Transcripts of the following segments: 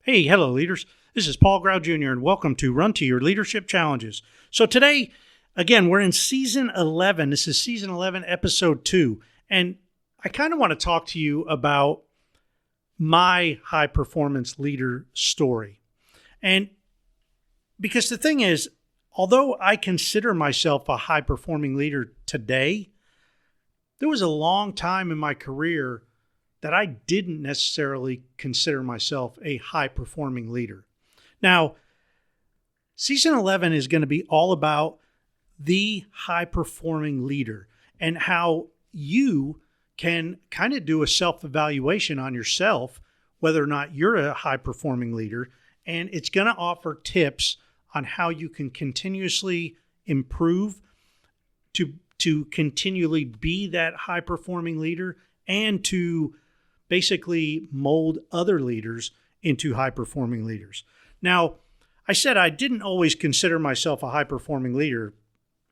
Hey, hello, leaders. This is Paul Grau Jr., and welcome to Run to Your Leadership Challenges. So today, again, we're in Season 11. This is Season 11, Episode 2. And I kind of want to talk to you about my high-performance leader story. And because the thing is, although I consider myself a high-performing leader today, there was a long time in my career that I didn't necessarily consider myself a high-performing leader. Now, Season 11 is going to be all about the high-performing leader and how you can kind of do a self-evaluation on yourself, whether or not you're a high-performing leader, and it's going to offer tips on how you can continuously improve to continually be that high-performing leader and to basically mold other leaders into high-performing leaders. Now, I said I didn't always consider myself a high-performing leader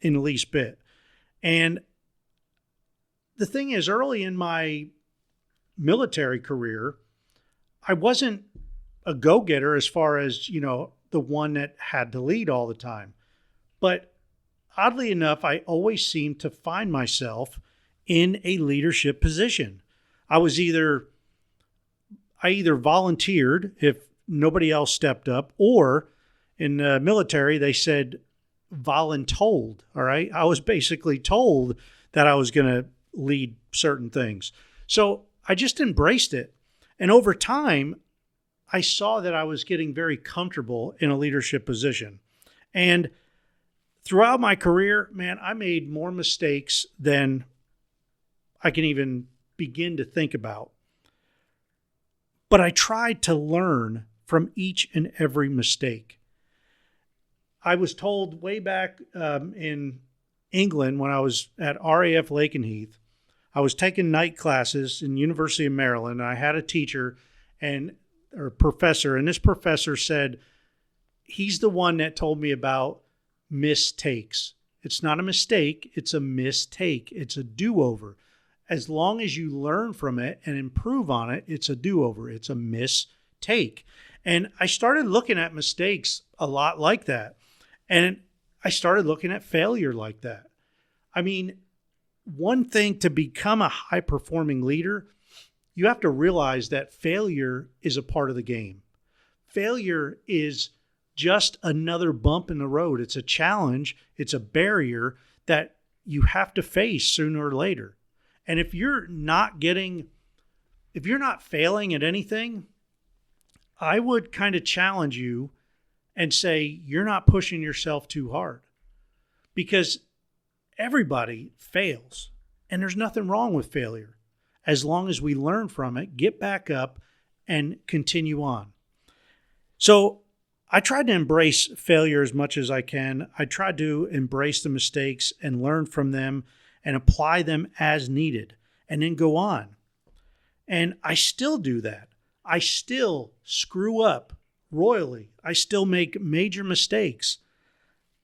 in the least bit. And the thing is, early in my military career, I wasn't a go-getter as far as, the one that had to lead all the time. But oddly enough, I always seemed to find myself in a leadership position. I either volunteered if nobody else stepped up, or in the military, they said voluntold, all right? I was basically told that I was going to lead certain things. So I just embraced it. And over time, I saw that I was getting very comfortable in a leadership position. And throughout my career, man, I made more mistakes than I can even begin to think about. But I tried to learn from each and every mistake. I was told way back in England when I was at RAF Lakenheath, I was taking night classes in University of Maryland. And I had a teacher or professor, and this professor said, he's the one that told me about mistakes. It's not a mistake, it's a mistake. It's a do-over. As long as you learn from it and improve on it, it's a do-over. It's a mistake. And I started looking at mistakes a lot like that. And I started looking at failure like that. I mean, one thing to become a high-performing leader, you have to realize that failure is a part of the game. Failure is just another bump in the road. It's a challenge. It's a barrier that you have to face sooner or later. And if you're not failing at anything, I would kind of challenge you and say you're not pushing yourself too hard, because everybody fails and there's nothing wrong with failure as long as we learn from it, get back up, and continue on. So I tried to embrace failure as much as I can. I tried to embrace the mistakes and learn from them and apply them as needed, and then go on. And I still do that. I still screw up royally. I still make major mistakes,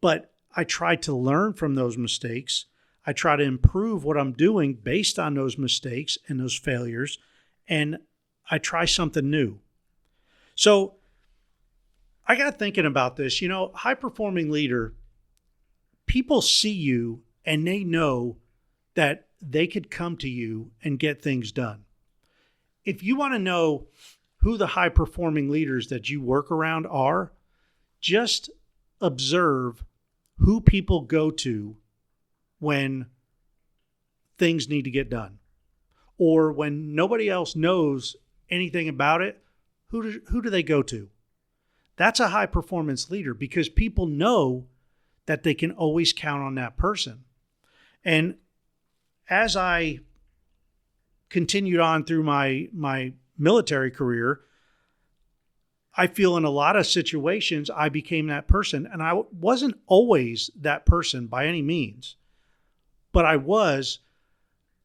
but I try to learn from those mistakes. I try to improve what I'm doing based on those mistakes and those failures, and I try something new. So I got thinking about this. High-performing leader, people see you and they know that they could come to you and get things done. If you want to know who the high-performing leaders that you work around are, just observe who people go to when things need to get done, or when nobody else knows anything about it. Who do they go to? That's a high-performance leader, because people know that they can always count on that person. And as I continued on through my military career, I feel in a lot of situations I became that person. And I wasn't always that person by any means, but I was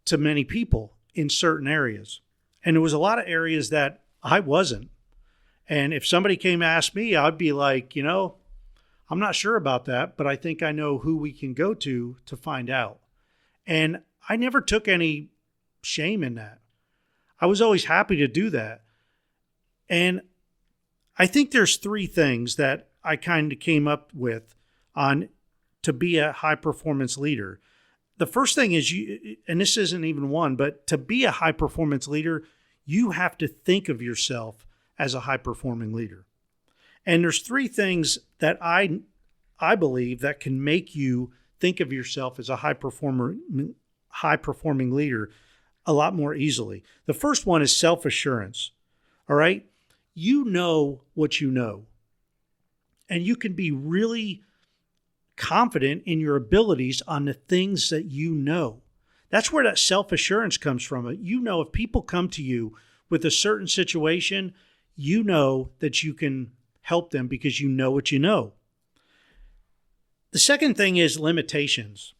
to many people in certain areas. And there was a lot of areas that I wasn't. And if somebody came to ask me, I'd be like, I'm not sure about that, but I think I know who we can go to find out. And I never took any shame in that. I was always happy to do that. And I think there's three things that I kind of came up with on to be a high performance leader. The first thing is and this isn't even one, but to be a high performance leader, you have to think of yourself as a high performing leader. And there's three things that I believe that can make you think of yourself as a high performing leader a lot more easily. The first one is self-assurance. All right? You know what you know. And you can be really confident in your abilities on the things that you know. That's where that self-assurance comes from. You know, if people come to you with a certain situation, you know that you can help them because you know what you know. The second thing is limitations.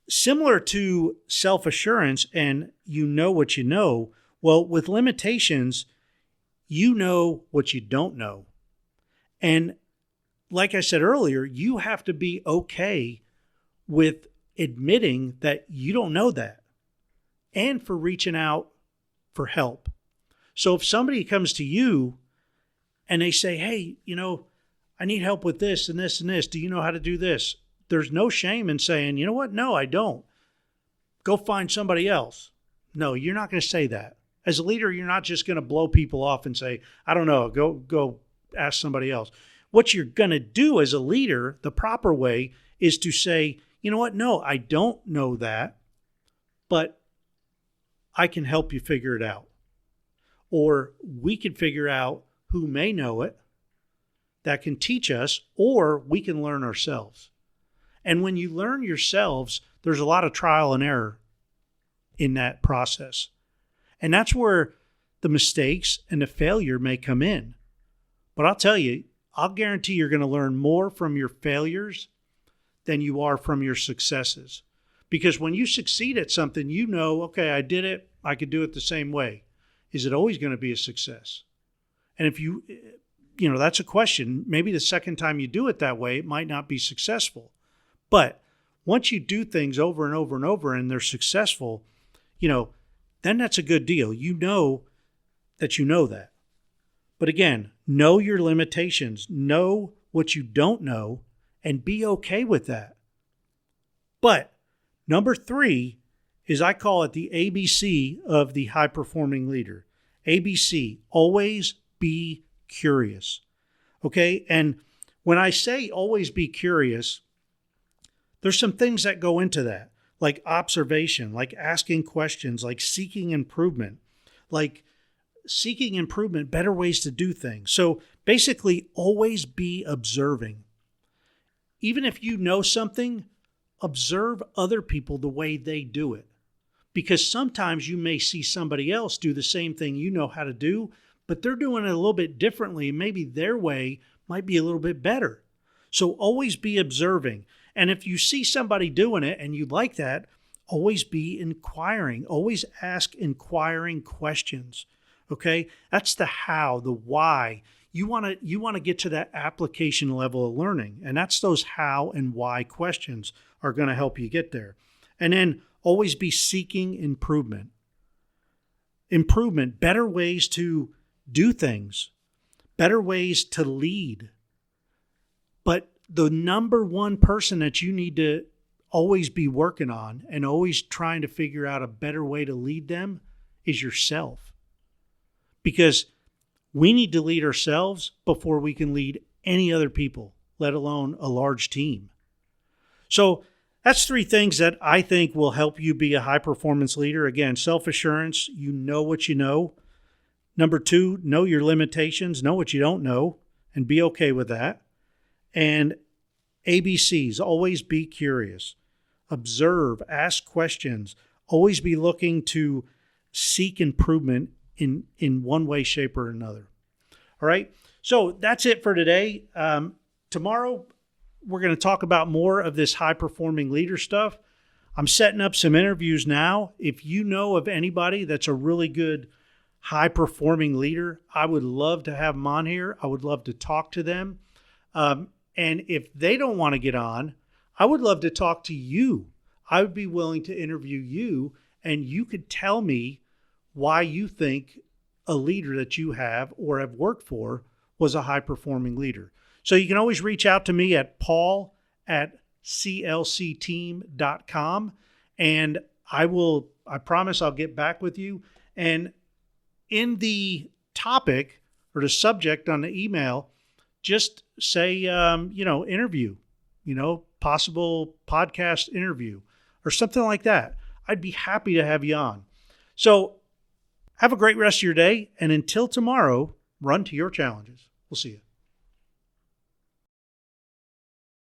Similar to self-assurance and you know what you know, well, with limitations, you know what you don't know. And like I said earlier, you have to be okay with admitting that you don't know that and for reaching out for help. So if somebody comes to you and they say, hey, I need help with this and this and this. Do you know how to do this? There's no shame in saying, you know what? No, I don't. Go find somebody else. No, you're not going to say that. As a leader, you're not just going to blow people off and say, I don't know, go ask somebody else. What you're going to do as a leader, the proper way, is to say, you know what? No, I don't know that, but I can help you figure it out. Or we can figure out who may know it that can teach us, or we can learn ourselves. And when you learn yourselves, there's a lot of trial and error in that process. And that's where the mistakes and the failure may come in. But I'll tell you, I'll guarantee you're going to learn more from your failures than you are from your successes. Because when you succeed at something, you know, okay, I did it, I could do it the same way. Is it always going to be a success? And if that's a question. Maybe the second time you do it that way, it might not be successful. But once you do things over and over and over and they're successful, then that's a good deal. You know that you know that. But again, know your limitations, know what you don't know, and be okay with that. But number 3 is, I call it the ABC of the high-performing leader. ABC, always be curious. Okay? And when I say always be curious, there's some things that go into that, like observation, like asking questions, like seeking improvement, better ways to do things. So basically, always be observing. Even if you know something, observe other people the way they do it. Because sometimes you may see somebody else do the same thing you know how to do, but they're doing it a little bit differently. Maybe their way might be a little bit better. So always be observing. And if you see somebody doing it and you like that, always be inquiring. Always ask inquiring questions. Okay? That's the how, the why. You want to get to that application level of learning. And that's those how and why questions are going to help you get there. And then always be seeking improvement. Improvement, better ways to do things, better ways to lead. But the number one person that you need to always be working on and always trying to figure out a better way to lead them is yourself. Because we need to lead ourselves before we can lead any other people, let alone a large team. So that's 3 things that I think will help you be a high-performance leader. Again, self-assurance, you know what you know. Number 2, know your limitations, know what you don't know, and be okay with that. And ABCs, always be curious. Observe, ask questions, always be looking to seek improvement in one way, shape, or another. All right, so that's it for today. Tomorrow, we're going to talk about more of this high-performing leader stuff. I'm setting up some interviews now. If you know of anybody that's a really good high-performing leader, I would love to have them on here. I would love to talk to them. And if they don't want to get on, I would love to talk to you. I would be willing to interview you, and you could tell me why you think a leader that you have or have worked for was a high-performing leader. So you can always reach out to me at paul@clcteam.com, and I promise I'll get back with you. And in the topic or the subject on the email, just say, interview, possible podcast interview or something like that. I'd be happy to have you on. So have a great rest of your day. And until tomorrow, run to your challenges. We'll see you.